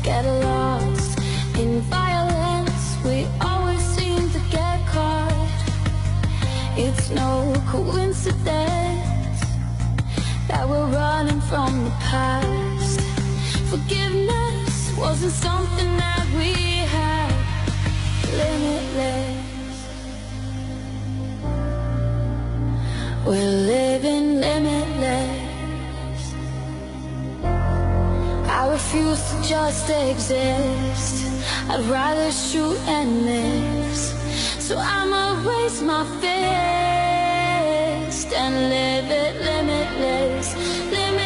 get lost in violence. We always seem to get caught. It's no coincidence that we're running from the past. Forgiveness wasn't something that we had. Limitless, we're living limitless. I refuse to just exist. I'd rather shoot and miss. So I'ma raise my fist and live it limitless, limitless.